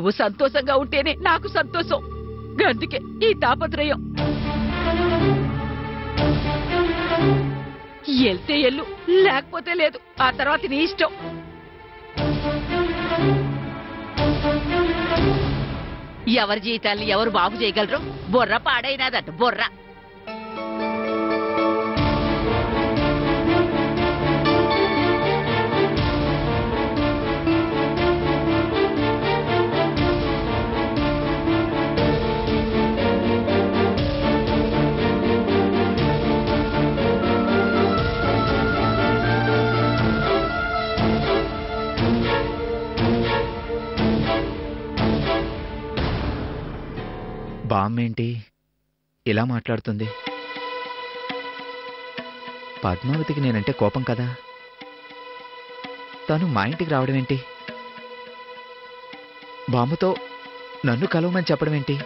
నువ్వు సంతోషంగా ఉంటేనే నాకు సంతోషం. అందుకే ఈ తాపత్రయం. వెళ్తే ఎల్లు, లేకపోతే లేదు. ఆ తర్వాత నీ ఇష్టం. ఎవరి జీవితాన్ని ఎవరు బాగు చేయగలరు? బొర్ర పాడైనదట, బొర్ర. బామ్మేంటి ఇలా మాట్లాడుతుంది? పద్మావతికి నేనంటే కోపం కదా. తను మా ఇంటికి రావడం ఏంటి? బామ్మతో నన్ను కలవమని చెప్పడం ఏంటి?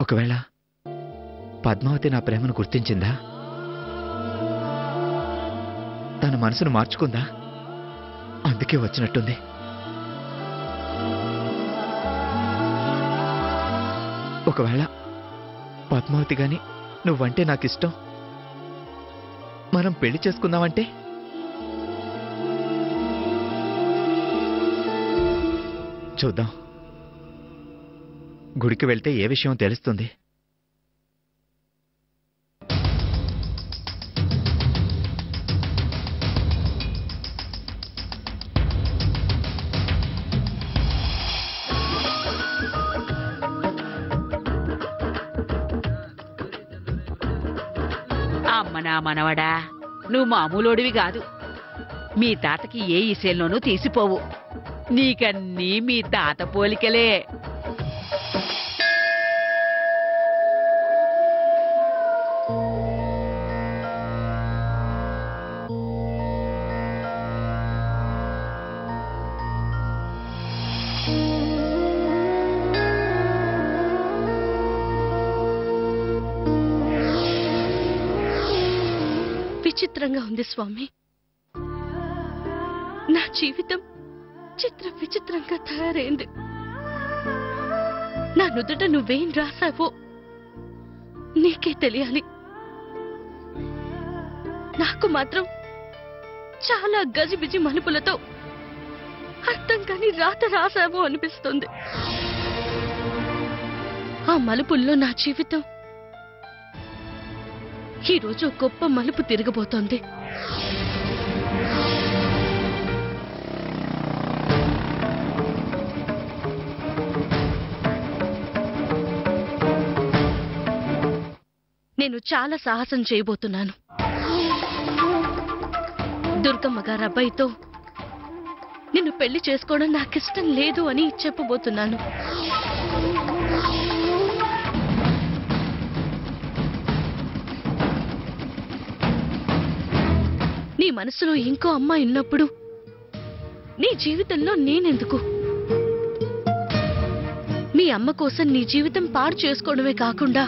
ఒకవేళ పద్మావతి నా ప్రేమను గుర్తించిందా? తన మనసును మార్చుకుందా? అందుకే వచ్చినట్టుంది. ఒకవేళ పద్మావతి గాని నువ్వంటే నాకిష్టం, మనం పెళ్లి చేసుకుందామంటే? చూద్దాం. గుడికి వెళ్తే ఏ విషయం తెలుస్తుంది. అమ్మనా మనవడా, నువ్వు మామూలోడివి కాదు. మీ తాతకి ఏ ఇసేల్లోనూ తీసిపోవు. నీకన్నీ మీ తాత పోలికలే. విచిత్రంగా ఉంది స్వామి. నా జీవితం విచిత్రంగా తయారైంది. నా నుదుట నువ్వేం రాసావో నీకే తెలియాలి. నాకు మాత్రం చాలా గజిబిజి మలుపులతో అర్థం కాని రాత రాసావో అనిపిస్తుంది. ఆ మలుపుల్లో నా జీవితం ఈరోజు గొప్ప మలుపు తిరగబోతోంది. నేను చాలా సాహసం చేయబోతున్నాను. దుర్గమ్మ గారి అబ్బాయితో నిన్ను పెళ్లి చేసుకోవడం నాకిష్టం లేదు అని చెప్పబోతున్నాను. నీ మనసులో ఇంకో అమ్మాయి ఉన్నప్పుడు నీ జీవితంలో నేనెందుకు? మీ అమ్మ కోసం నీ జీవితం పాడు చేసుకోవడమే కాకుండా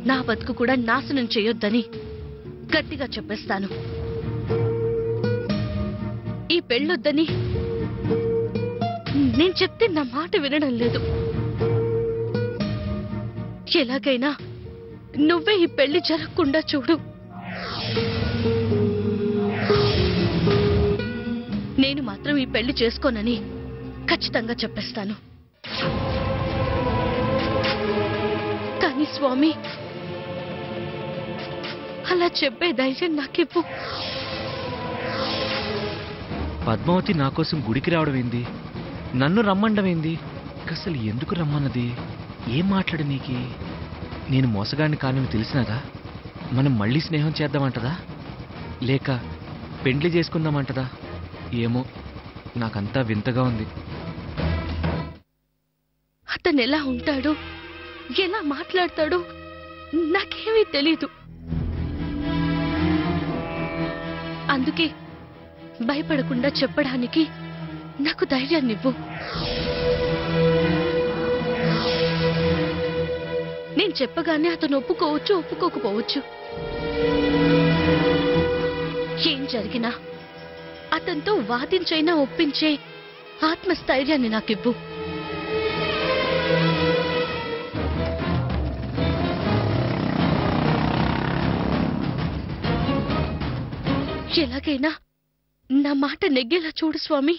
నా బతుకు కూడా నాశనం చేయొద్దని గట్టిగా చెప్పేస్తాను. ఈ పెళ్ళొద్దని నేను చెప్తే నా మాట వినడం లేదు. ఎలాగైనా నువ్వే ఈ పెళ్లి జరగకుండా చూడు. నేను మాత్రం ఈ పెళ్లి చేసుకోనని ఖచ్చితంగా చెప్పేస్తాను. కానీ స్వామి, అలా చెప్పే ధైర్యం నాకివ్వు. పద్మావతి నా కోసం గుడికి రావడం ఏంది? నన్ను రమ్మండం ఏంది? అసలు ఎందుకు రమ్మన్నది? ఏం మాట్లాడు నీకి? నేను మోసగాడిని కానని తెలిసినదా? మనం మళ్ళీ స్నేహం చేద్దామంటదా, లేక పెండ్లి చేసుకుందామంటదా? ఏమో, నాకంతా వింతగా ఉంది. అతను ఎలా ఉంటాడో, ఎలా మాట్లాడతాడో నాకేమీ తెలీదు. అందుకే భయపడకుండా చెప్పడానికి నాకు ధైర్యాన్నివ్వు. నేను చెప్పగానే అతను ఒప్పుకోవచ్చు, ఒప్పుకోకపోవచ్చు. ఏం జరిగినా అతనితో వాదించైనా ఒప్పించే ఆత్మస్థైర్యాన్ని నాకివ్వు. ఎలాగైనా నా మాట నెగ్గేలా చూడు స్వామి.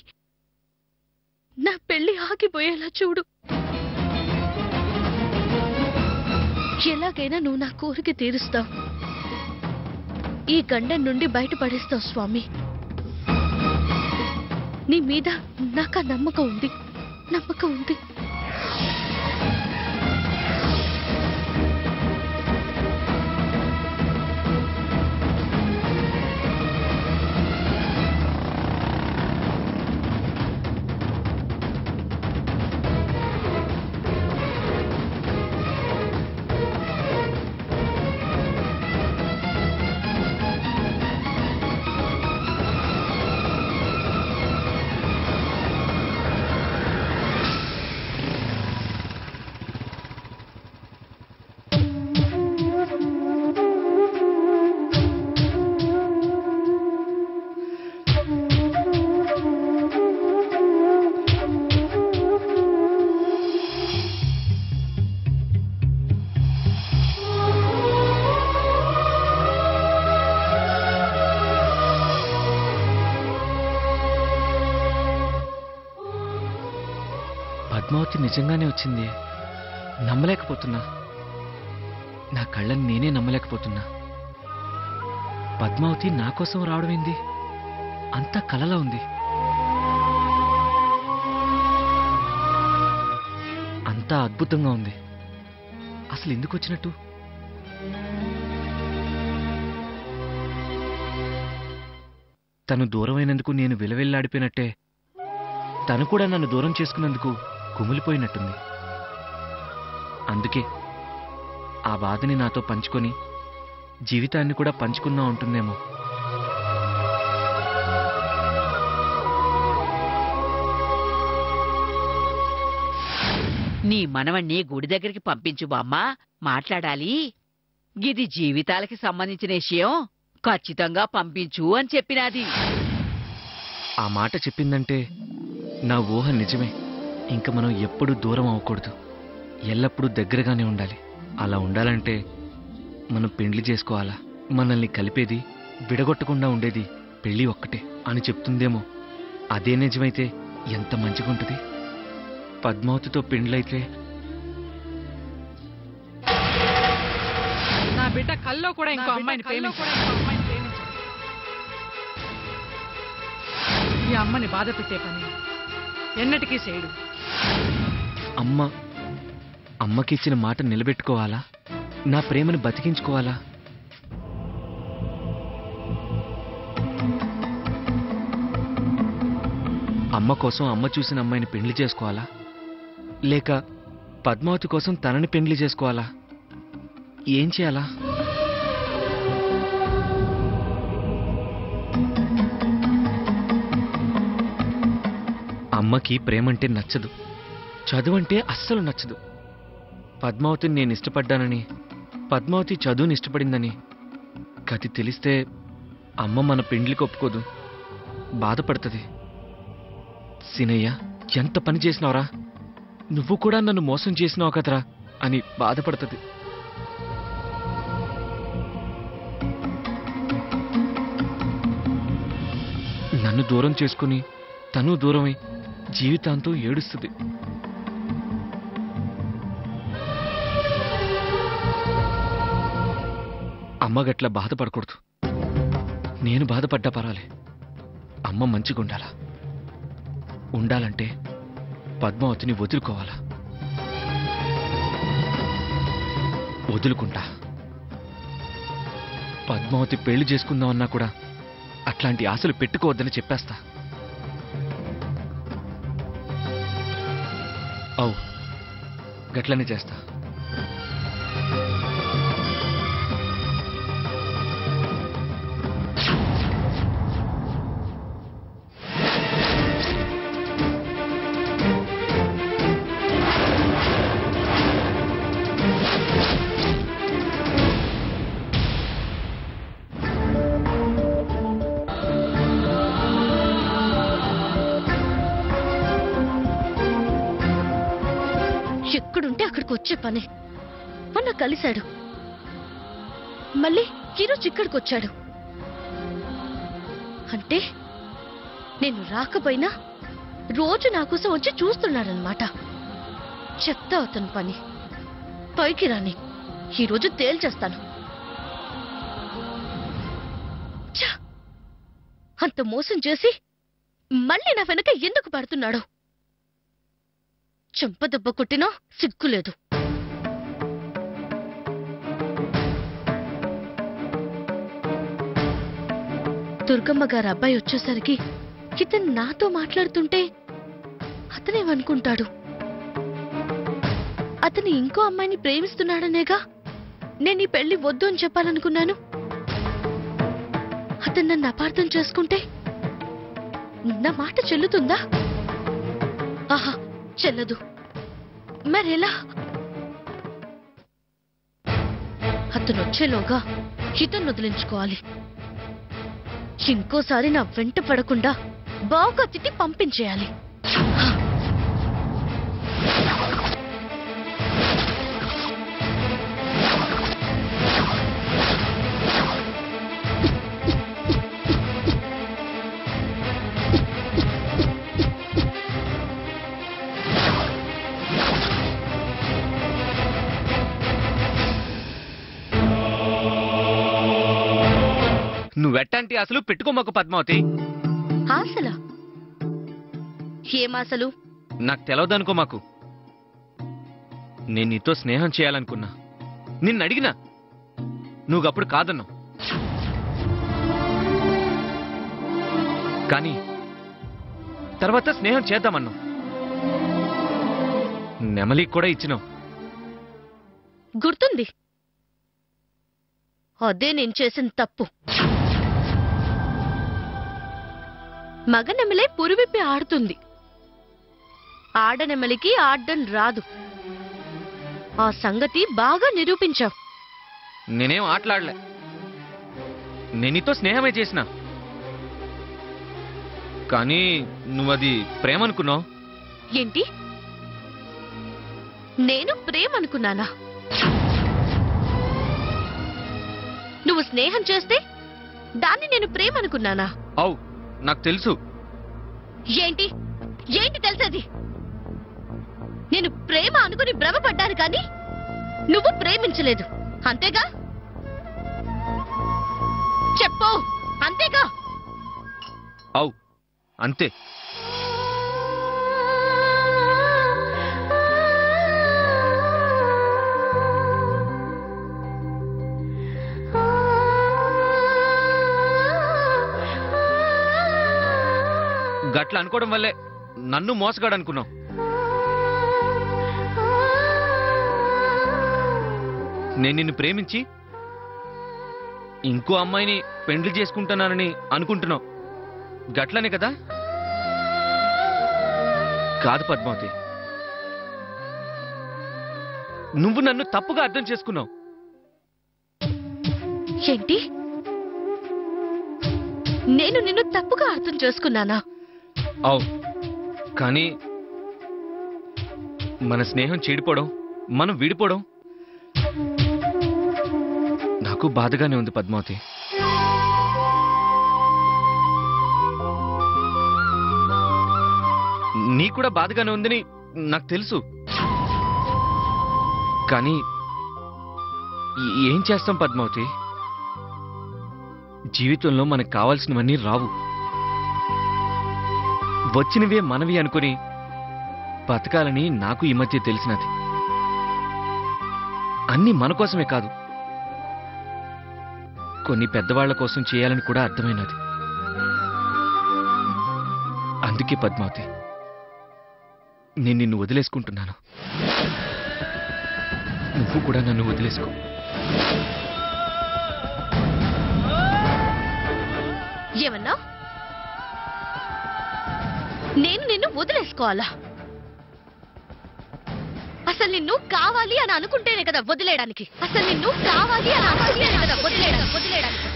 నా పెళ్లి ఆగిపోయేలా చూడు. ఎలాగైనా నువ్వు నా కోరిక తీరుస్తావు. ఈ గండం నుండి బయటపడేస్తావు స్వామి. నీ మీద నాకు నమ్మకం ఉంది, నమ్మకం ఉంది. పద్మావతి నిజంగానే వచ్చింది. నమ్మలేకపోతున్నా. నా కళ్ళని నేనే నమ్మలేకపోతున్నా. పద్మావతి నా కోసం రావడమేంది? అంతా కలలా ఉంది. అంతా అద్భుతంగా ఉంది. అసలు ఎందుకు వచ్చినట్టు? తను దూరమైనందుకు నేను విలవిల్లాడిపోయినట్టే తను కూడా నన్ను దూరం చేసుకున్నందుకు కుమిలిపోయినట్టుంది. అందుకే ఆ బాధని నాతో పంచుకొని జీవితాన్ని కూడా పంచుకున్నా ఉంటుందేమో. నీ మనవణ్ణి గుడి దగ్గరికి పంపించు బామ్మా, మాట్లాడాలి. గిది జీవితాలకి సంబంధించిన విషయం, ఖచ్చితంగా పంపించు అని చెప్పినాది. ఆ మాట చెప్పిందంటే నా ఊహ నిజమే. ఇంక మనం ఎప్పుడూ దూరం అవ్వకూడదు, ఎల్లప్పుడూ దగ్గరగానే ఉండాలి. అలా ఉండాలంటే మనం పెండ్లి చేసుకోవాలా? మనల్ని కలిపేది, విడగొట్టకుండా ఉండేది పెళ్లి ఒక్కటే అని చెప్తుందేమో. అదే నిజమైతే ఎంత మంచిగుంటుంది. పద్మావతితో పెండ్లైతే నా బిడ్డ కల్లో కూడా ఇంకో అమ్మాయిని ప్రేమించాడు. ఈ అమ్మని బాధ పెట్టే పని ఎన్నటికీ చేయడు. అమ్మకిచ్చిన మాట నిలబెట్టుకోవాలా? నా ప్రేమను బతికించుకోవాలా? అమ్మ కోసం అమ్మ చూసిన అమ్మాయిని పెండ్లి చేసుకోవాలా? లేక పద్మావతి కోసం తనని పెండ్లి చేసుకోవాలా? ఏం చేయాలా? అమ్మకి ప్రేమంటే నచ్చదు, చదువంటే అస్సలు నచ్చదు. పద్మావతిని నేను ఇష్టపడ్డానని, పద్మావతి చదువుని ఇష్టపడిందని గతి తెలిస్తే అమ్మ మన పెండ్లికి ఒప్పుకోదు, బాధపడుతుంది. సీనయ్య, ఎంత పని చేసినావురా, నువ్వు కూడా నన్ను మోసం చేసినావు కదరా అని బాధపడుతుంది. నన్ను దూరం చేసుకుని తను దూరమై జీవితాంతం ఏడుస్తుంది. అమ్మగట్ల బాధపడకూడదు. నేను బాధపడ్డా పర్వాలే, అమ్మ మంచిగుండాలా. ఉండాలంటే పద్మావతిని వదులుకోవాలా. వదులుకుంటా. పద్మావతి పెళ్లి చేసుకుందామన్నా కూడా అట్లాంటి ఆశలు పెట్టుకోవద్దని చెప్పేస్తా. అవు, గట్లనే చేస్తా. ఎక్కడుంటే అక్కడికి వచ్చే పని. మొన్న కలిశాడు, మళ్ళీ ఈరోజు ఇక్కడికి వచ్చాడు. అంటే నేను రాకపోయినా రోజు నా కోసం వచ్చి చూస్తున్నాడనమాట. చెత్త అతని పని. పైకి రాని, ఈరోజు తేల్చేస్తాను. ఛ! అంత మోసం చేసి మళ్ళీ నా వెనక ఎందుకు పడుతున్నాడు? చెంపదెబ్బ కొట్టినా సిగ్గులేదు. దుర్గమ్మ గారు అబ్బాయి వచ్చేసరికి ఇతను నాతో మాట్లాడుతుంటే అతనేమనుకుంటాడు? అతను ఇంకో అమ్మాయిని ప్రేమిస్తున్నాడనేగా నేను ఈ పెళ్లి వద్దు అని చెప్పాలనుకున్నాను. అతను నన్ను అపార్థం చేసుకుంటే నా మాట చెల్లుతుందా? ఆహా, చెల్లదు. మరెలా? అతను వచ్చేలోగా ఇతను వదిలించుకోవాలి. ఇంకోసారి నా వెంట పడకుండా బాగా తిట్టి పంపించేయాలి. నువ్వెట్టంటే అసలు పెట్టుకోమాకు పద్మావతి. ఆశలా? ఏమాశలు? నాకు తెలవదనుకో మాకు. నేను నీతో స్నేహం చేయాలనుకున్నా, నిన్ను అడిగినా, నువ్వప్పుడు కాదన్నావు. కానీ తర్వాత స్నేహం చేద్దామన్నావు. నెమలికి కూడా ఇచ్చినావు. గుర్తుంది. అదే నేను చేసిన తప్పు. మగనెమలే పురువిప్పి ఆడుతుంది, ఆడనెమలికి ఆడ్డం రాదు. ఆ సంగతి బాగా నిరూపించావు. నేనేం ఆటలాడలే, నేను నీతో స్నేహమే చేసిన. కానీ నువ్వది ప్రేమనుకున్నావు. ఏంటి? నేను ప్రేమ అనుకున్నానా? నువ్వు స్నేహం చేస్తే దాన్ని నేను ప్రేమ అనుకున్నానా? అవు, నాకు తెలుసు. ఏంటి ఏంటి తెలిసేది? నేను ప్రేమ అనుకుని భ్రమపడ్డాను కానీ నువ్వు ప్రేమించలేదు, అంతేగా? చెప్పు, అంతేగా? అవు, అంతే. గట్ల అనుకోవడం వల్లే నన్ను మోసగాడు అనుకున్నావు. నేను నిన్ను ప్రేమించి ఇంకో అమ్మాయిని పెండ్లి చేసుకుంటున్నానని అనుకుంటున్నావు. గట్లనే కదా? కాదు పద్మావతి, నువ్వు నన్ను తప్పుగా అర్థం చేసుకున్నావు. ఏంటి? నేను నిన్ను తప్పుగా అర్థం చేసుకున్నానా? అవు, కానీ మన స్నేహం చెడిపోవడం, మనం విడిపోవడం నాకు బాధగానే ఉంది పద్మావతి. నీకు కూడా బాధగానే ఉందని నాకు తెలుసు. కానీ ఏం చేస్తాం పద్మావతి? జీవితంలో మనకు కావాల్సినవన్నీ రావు. వచ్చినవే మనవి అనుకుని బతకాలని నాకు ఈ మధ్య తెలిసినది. అన్నీ మన కోసమే కాదు, కొన్ని పెద్దవాళ్ల కోసం చేయాలని కూడా అర్థమైనది. అందుకే పద్మావతి, నేను నిన్ను వదిలేసుకుంటున్నాను. నువ్వు కూడా నన్ను వదిలేసుకో. ఏమన్నా? నేను నిన్ను వదిలేసుకోవాలా? అసలు నిన్ను కావాలి అని అనుకుంటేనే కదా వదిలేయడానికి. అసలు నిన్ను కావాలి అని అనుకుంటేనే కదా వదిలేయడానికి.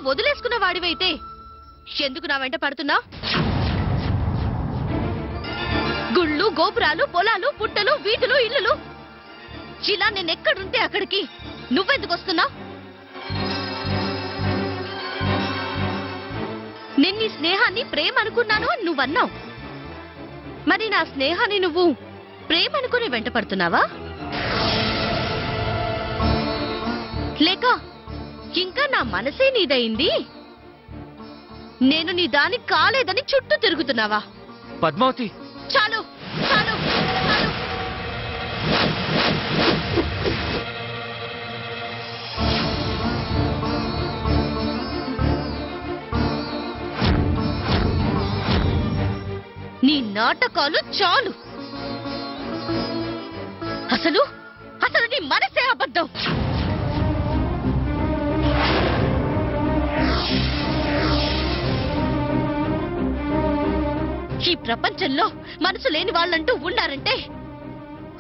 నన్ను వదిలేసుకున్న వాడివైతే ఎందుకు నా వెంట పడుతున్నా? గుళ్ళు, గోపురాలు, పొలాలు, పుట్టలు, వీధులు, ఇల్లులు ఇలా నేనెక్కడుంటే అక్కడికి నువ్వెందుకు వస్తున్నా? నేను నీ స్నేహాన్ని ప్రేమ అనుకున్నాను అని నువ్వన్నావు. మరి నా స్నేహాన్ని నువ్వు ప్రేమ అనుకుని వెంట పడుతున్నావా? లేక ఇంకా నా మనసే నీదయింది, నేను నీ దాని కాలేదని చుట్టూ తిరుగుతున్నావా? పద్మావతి, చాలు చాలు చాలు. నీ నాటకాలు చాలు. అసలు అసలు నీ మనసే అబద్ధం. ఈ ప్రపంచంలో మనసు లేని వాళ్ళంటూ ఉన్నారంటే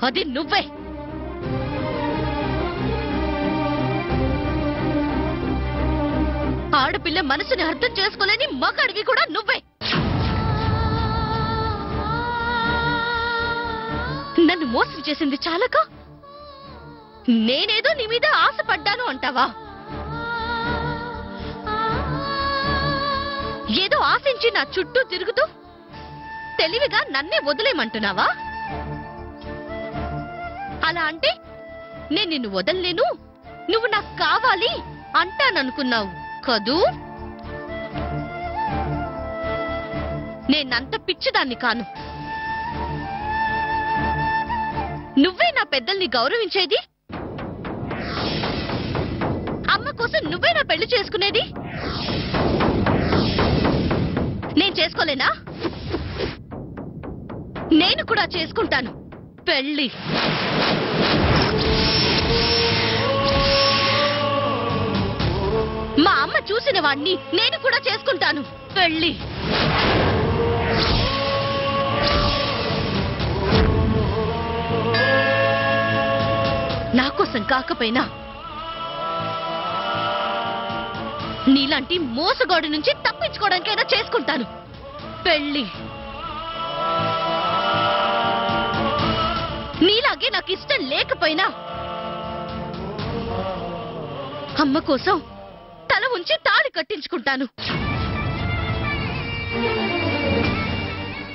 అది నువ్వే. ఆడపిల్ల మనసుని అర్థం చేసుకోలేని మగాడివి కూడా నువ్వే. నన్ను మోసం చేసింది చాలక నేనేదో నీ మీద ఆశపడ్డాను అంటావా? ఏదో ఆశించి నా చుట్టూ తిరుగుతూ తెలివిగా నన్నే వదిలేమంటున్నావా? అలా అంటే నేను నిన్ను వదలలేను, నువ్వు నాకు కావాలి అంటాననుకున్నావు కదూ? నేనంత పిచ్చిదాన్ని కాను. నువ్వే నా పెద్దల్ని గౌరవించేది, అమ్మ కోసం నువ్వే నా పెళ్లి చేసుకునేది. నేను చేసుకోలేనా? నేను కూడా చేసుకుంటాను పెళ్లి. మా అమ్మ చూసిన వాణ్ణి నేను కూడా చేసుకుంటాను పెళ్లి. నా కోసం కాకపోయినా నీలాంటి మోసగాడి నుంచి తప్పించుకోవడానికైనా చేసుకుంటాను పెళ్లి. నీలాగే నాకు ఇష్టం లేకపోయినా అమ్మ కోసం తల ఉంచి తాళి కట్టించుకుంటాను.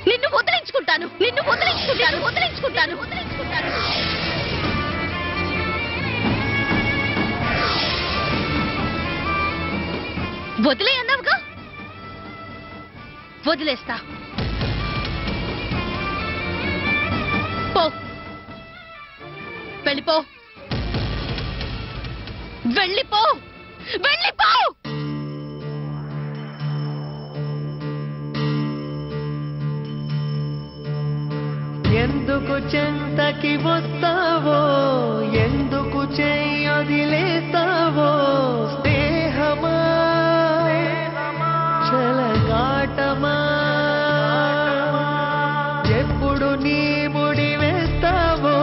నిన్ను వదిలించుకుంటాను, నిన్ను వదిలించుకుంటాను, వదిలించుకుంటాను, వదిలించుకుంటాను. వదిలే అన్నావుగా, వదిలేస్తా. పో, వెళ్ళిపో, వెళ్ళిపో, వెళ్ళిపో. ఎందుకు చెంతకి వస్తావో, ఎందుకు చెయ్యొదిలేస్తావో, స్నేహమా చలగాటమా, ఎప్పుడు నీ ముడి వేస్తావో,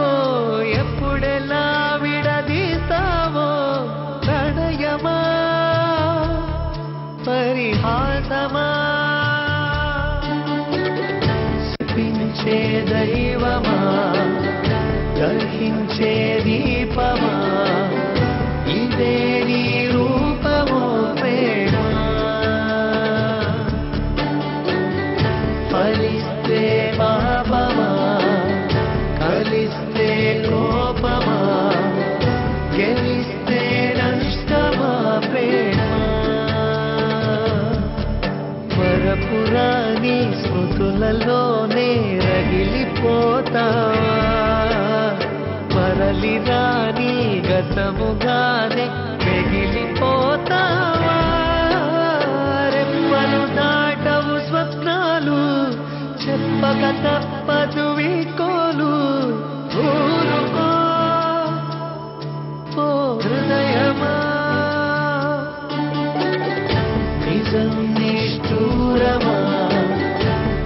ఎప్పుడెలా విడదీస్తావో, ప్రణయమా పరిహాసమా, శపించే దైవమా దర్శించే దీపమా, ఇదే నీ రూపమో ప్రేమ, ఫలిస్తే పాపమా కలిస్తే కోపమా, గెలిస్తే నష్టమా ప్రేమ, పరపురాణి స్మృతులలోనే రగిలిపోతావా, మరలి రాని గతముగానే మిగిలిపోతావా, రెప్పలు దాటవు స్వప్నాలు, చెప్పక తప్పదు వీకోలు, ఊరుకో ఓ హృదయమా, నిజం నిష్ఠూరమా,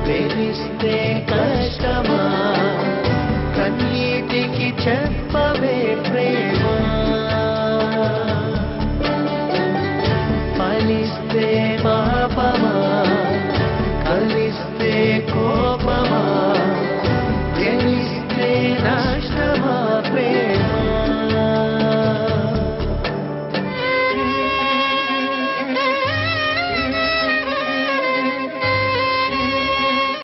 తెలిస్తే కష్టమా, కన్నీటికి చెప్పవే ప్రేమ, ఫలిస్తే